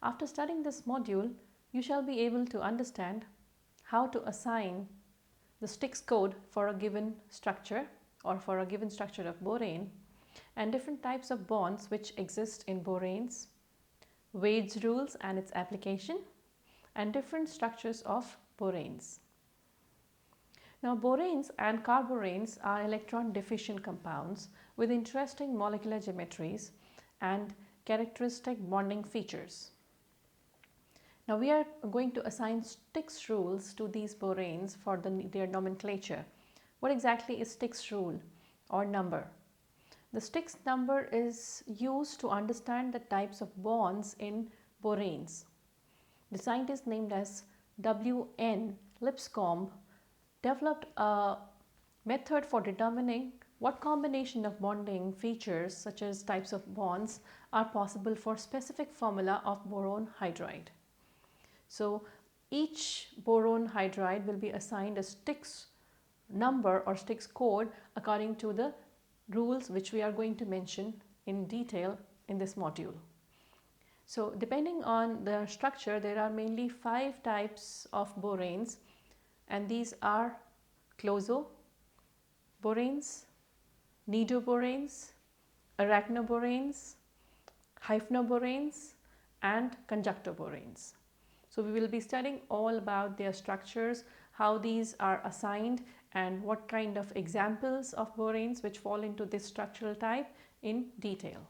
After studying this module, you shall be able to understand how to assign the STYX code for a given structure or for a given structure of borane, and different types of bonds which exist in boranes, WADE's rules and its application, and different structures of boranes. Now, boranes and carboranes are electron deficient compounds with interesting molecular geometries and characteristic bonding features. Now, we are going to assign STYX rules to these boranes for their nomenclature. What exactly is STYX rule or number? The STYX number is used to understand the types of bonds in boranes. The scientist named as W.N. Lipscomb developed a method for determining what combination of bonding features such as types of bonds are possible for specific formula of boron hydride. So each boron hydride will be assigned a STYX number or STYX code according to the rules which we are going to mention in detail in this module. So depending on the structure, there are mainly 5 types of boranes, and these are closo boranes, nidoboranes, arachnoboranes, hyphnoboranes, and conjunctoboranes. So we will be studying all about their structures, how these are assigned, and what kind of examples of boranes which fall into this structural type in detail.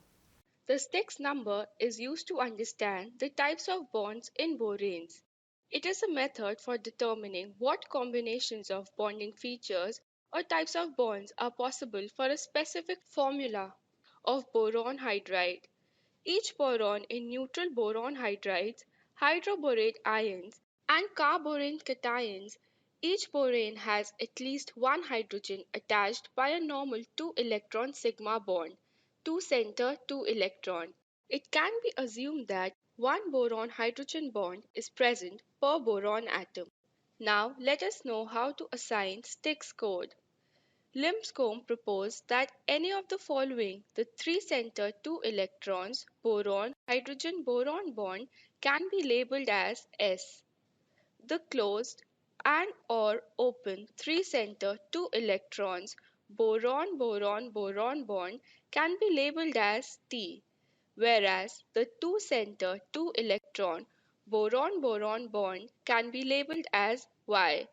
The STYX number is used to understand the types of bonds in boranes. It is a method for determining what combinations of bonding features or types of bonds are possible for a specific formula of boron hydride. Each boron in neutral boron hydrides, hydroborate ions, and carborane cations, each borane has at least one hydrogen attached by a normal 2-electron sigma bond, 2 center 2 electron. It can be assumed that one boron hydrogen bond is present per boron atom. Now let us know how to assign STYX code. Lipscomb proposed that any of the following, the 3-center 2 electrons boron hydrogen boron bond, can be labeled as S. The closed and or open 3-center 2 electrons boron boron boron bond can be labeled as T, whereas the 2-center 2 electron boron boron bond can be labeled as Y,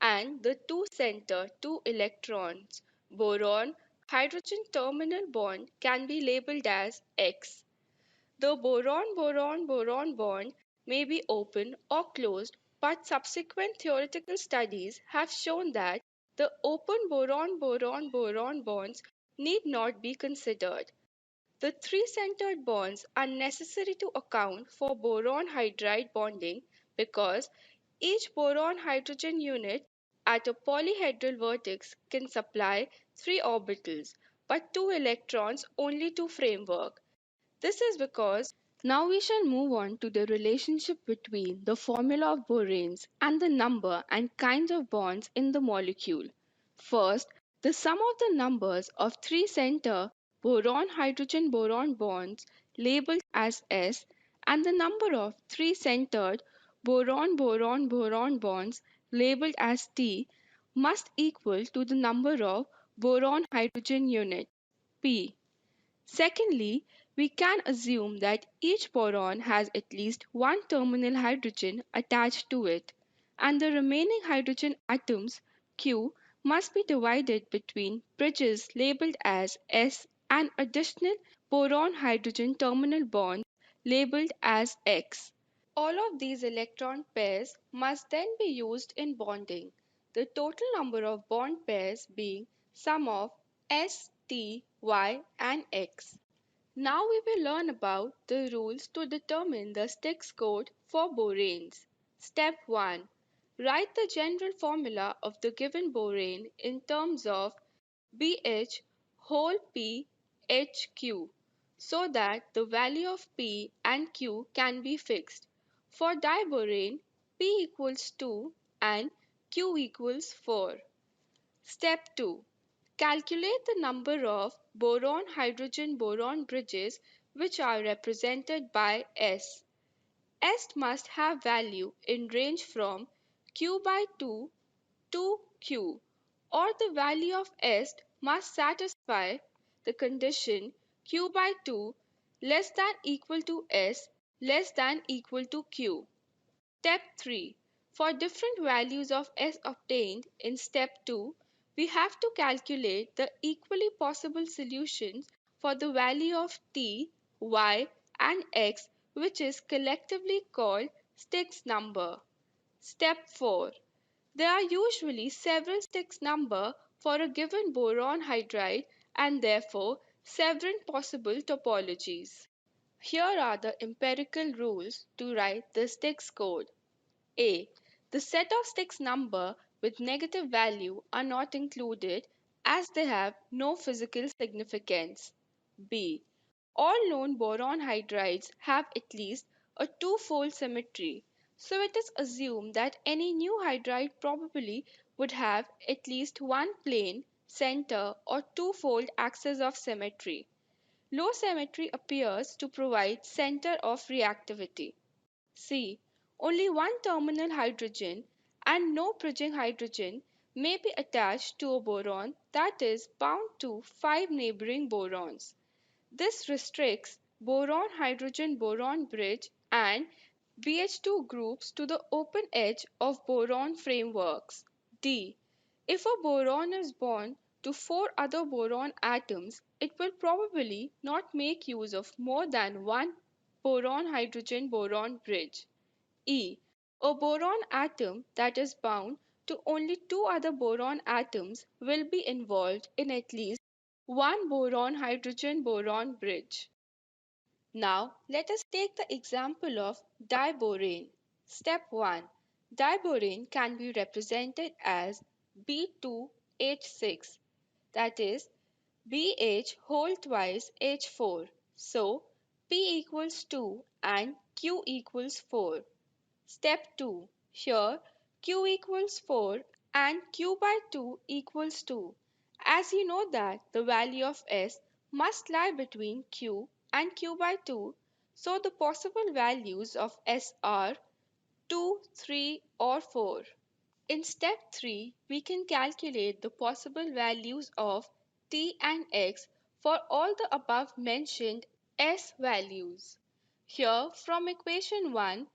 and the 2-center 2 electrons boron hydrogen terminal bond can be labeled as X. The boron-boron-boron bond may be open or closed, but subsequent theoretical studies have shown that the open boron-boron-boron bonds need not be considered. The 3-centered bonds are necessary to account for boron hydride bonding because each boron hydrogen unit at a polyhedral vertex can supply 3 orbitals, but 2 electrons only to framework. This is because now we shall move on to the relationship between the formula of boranes and the number and kinds of bonds in the molecule. First, the sum of the numbers of 3-center boron hydrogen boron bonds labeled as S and the number of 3-centered boron boron boron bonds labeled as T must equal to the number of boron hydrogen unit P. Secondly, we can assume that each boron has at least one terminal hydrogen attached to it, and the remaining hydrogen atoms Q must be divided between bridges labeled as S and additional boron hydrogen terminal bonds labeled as X. All of these electron pairs must then be used in bonding, the total number of bond pairs being sum of S, T, Y, and X. Now we will learn about the rules to determine the STYX code for boranes. Step 1. Write the general formula of the given borane in terms of BH whole P HQ so that the value of P and Q can be fixed. For diborane, P equals 2 and Q equals 4. Step 2. Calculate the number of boron hydrogen boron bridges which are represented by S. S must have value in range from Q by 2 to Q, or the value of S must satisfy the condition Q by 2 less than equal to S less than equal to Q. Step 3. For different values of S obtained in step 2, we have to calculate the equally possible solutions for the value of T, Y, and X, which is collectively called STYX number. Step 4. There are usually several STYX number for a given boron hydride and therefore several possible topologies. Here are the empirical rules to write the STYX code. A. The set of STYX number with negative value are not included as they have no physical significance. B. All known boron hydrides have at least a two-fold symmetry, so it is assumed that any new hydride probably would have at least one plane, center, or two-fold axis of symmetry. Low symmetry appears to provide center of reactivity. C. Only one terminal hydrogen and no bridging hydrogen may be attached to a boron that is bound to 5 neighboring borons. This restricts boron hydrogen boron bridge and BH2 groups to the open edge of boron frameworks. D. If a boron is bound to 4 other boron atoms, it will probably not make use of more than one boron hydrogen boron bridge. E. A boron atom that is bound to only two other boron atoms will be involved in at least one boron hydrogen boron bridge. Now, let us take the example of diborane. Step 1. Diborane can be represented as B2H6, that is BH whole twice H4. So, P equals 2 and Q equals 4. Step 2. Here Q equals 4 and Q by 2 equals 2. As you know that the value of S must lie between Q and Q by 2, so the possible values of S are 2, 3 or 4. In step 3, we can calculate the possible values of T and X for all the above mentioned S values. Here from equation 1,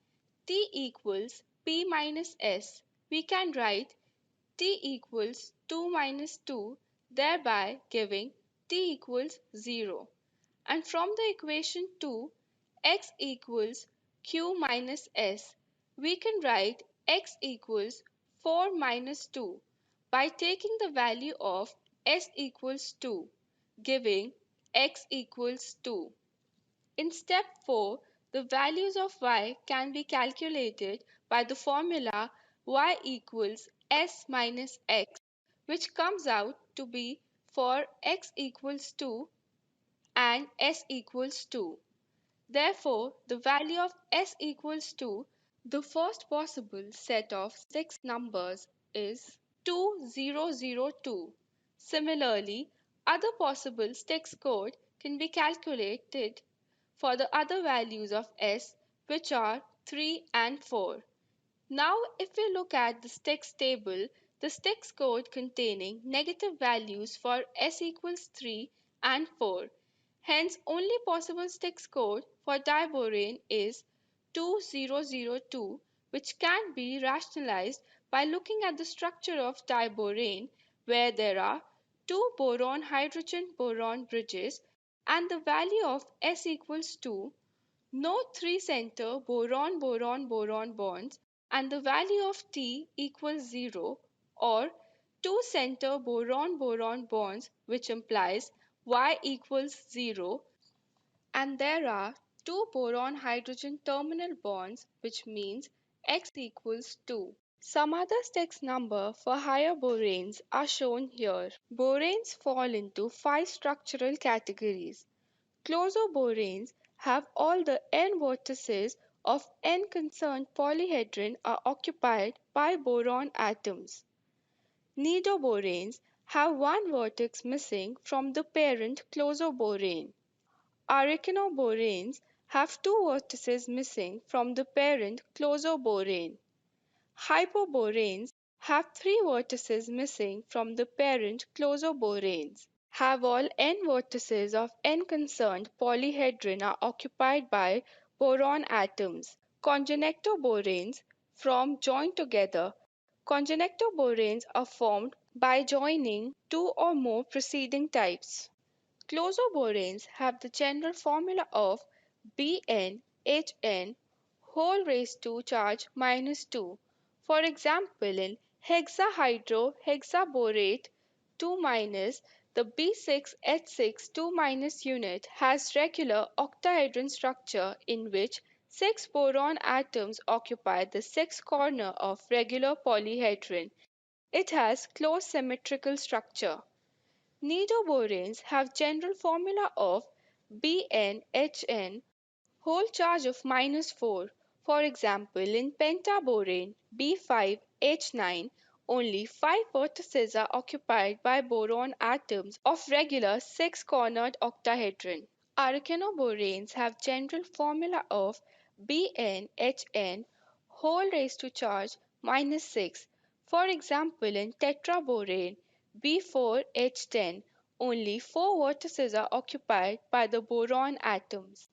T equals P minus S, we can write T equals 2 minus 2, thereby giving T equals 0. And from the equation 2, X equals Q minus S, we can write X equals 4 minus 2 by taking the value of S equals 2, giving X equals 2. In step 4, the values of y can be calculated by the formula y equals s minus x, which comes out to be for x equals 2 and s equals 2. Therefore, the value of s equals 2, the first possible set of STYX numbers, is 2002. Similarly, other possible STYX code can be calculated for the other values of S, which are 3 and 4. Now, if we look at the STYX table, the STYX code containing negative values for S equals 3 and 4. Hence, only possible STYX code for diborane is 2002, which can be rationalized by looking at the structure of diborane, where there are two boron hydrogen boron bridges and the value of S equals 2, no 3-center boron boron boron bonds, and the value of T equals 0, or 2-center boron boron bonds, which implies Y equals 0, and there are two boron hydrogen terminal bonds, which means X equals 2. Some other STYX number for higher boranes are shown here. Boranes fall into 5 structural categories. Closoboranes have all the n vertices of n concerned polyhedron are occupied by boron atoms. Nidoboranes have one vertex missing from the parent closoborane. Arekinoboranes have 2 vertices missing from the parent closoborane. Hypoboranes have 3 vertices missing from the parent closoboranes. Have all n vertices of n concerned polyhedron are occupied by boron atoms. Conjunectoboranes from joined together. Conjunectoboranes are formed by joining 2 or more preceding types. Closoboranes have the general formula of BnHn whole raised to charge -2. For example, in hexahydrohexaborate 2-, the B6H6 2- unit has regular octahedron structure in which 6 boron atoms occupy the 6th corner of regular polyhedron. It has close symmetrical structure. Nidoboranes have general formula of BnHn whole charge of -4. For example, in pentaborane B5H9, only 5 vertices are occupied by boron atoms of regular 6-cornered octahedron. Arachenoboranes have general formula of BnHn whole raised to charge -6. For example, in tetraborane B4H10, only 4 vertices are occupied by the boron atoms.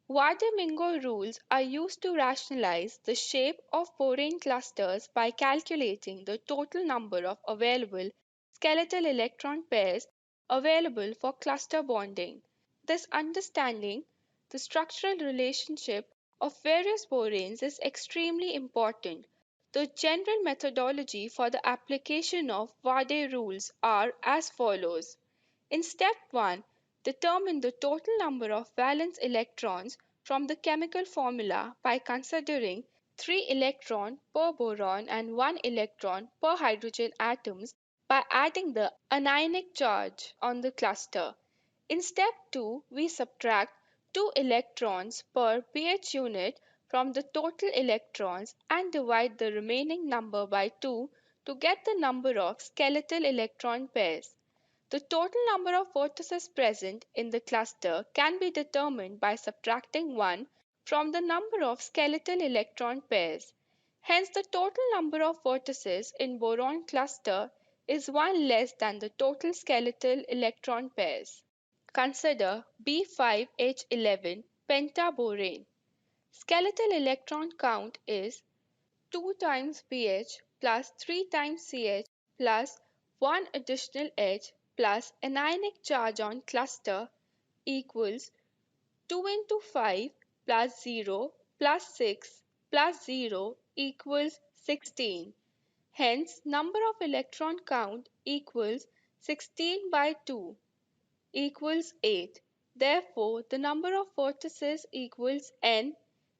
WADE-MINGO rules are used to rationalize the shape of borane clusters by calculating the total number of available skeletal electron pairs available for cluster bonding. This understanding the structural relationship of various boranes is extremely important. The general methodology for the application of WADE rules are as follows. In step 1, determine the total number of valence electrons from the chemical formula by considering 3 electron per boron and 1 electron per hydrogen atoms by adding the anionic charge on the cluster. In step 2, we subtract 2 electrons per pH unit from the total electrons and divide the remaining number by 2 to get the number of skeletal electron pairs. The total number of vertices present in the cluster can be determined by subtracting 1 from the number of skeletal electron pairs. Hence, the total number of vertices in boron cluster is 1 less than the total skeletal electron pairs. Consider B5H11 pentaborane. Skeletal electron count is 2 times BH plus 3 times CH plus 1 additional H plus anionic charge on cluster equals 2 into 5 plus 0 plus 6 plus 0 equals 16. Hence, number of electron count equals 16 by 2 equals 8. Therefore, the number of vertices equals n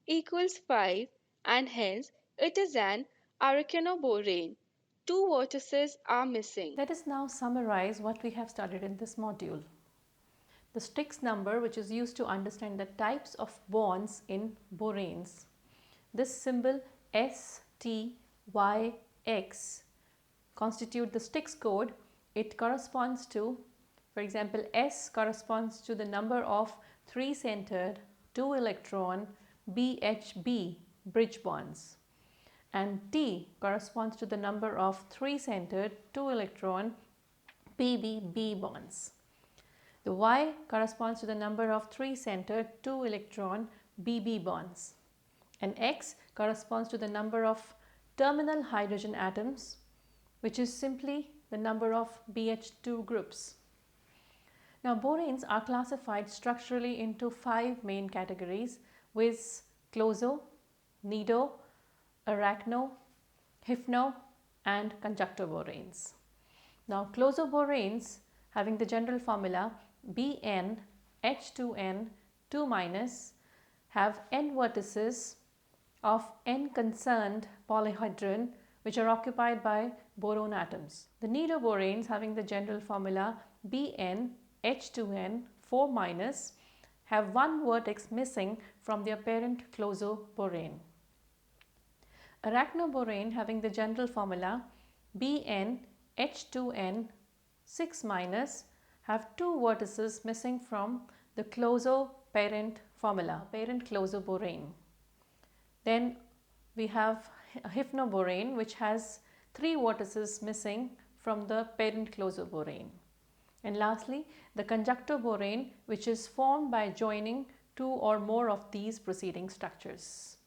equals 5 and hence it is an arachenoborane. 2 vertices are missing. Let us now summarize what we have studied in this module. The STYX number, which is used to understand the types of bonds in boranes. This symbol STYX constitute the STYX code. It corresponds to, for example, S corresponds to the number of 3-centered 2-electron BHB bridge bonds, and T corresponds to the number of 3-centered 2-electron PBB bonds. The Y corresponds to the number of 3-centered 2-electron BB bonds, and X corresponds to the number of terminal hydrogen atoms, which is simply the number of BH2 groups. Now, boranes are classified structurally into 5 main categories, viz. Closo, Nido, Arachno, Hyphno and Conjunctoboranes. Now, closoboranes having the general formula BnH2n 2- have n vertices of n concerned polyhedron which are occupied by boron atoms. The nidoboranes having the general formula BnH2n 4- have one vertex missing from their parent closoborane. Arachnoborane having the general formula BnH2n 6- have two vertices missing from the closo parent formula, parent closoborane. Then we have hypnoborane, which has 3 vortices missing from the parent closoborane. And lastly, the conjunctoborane, which is formed by joining 2 or more of these preceding structures.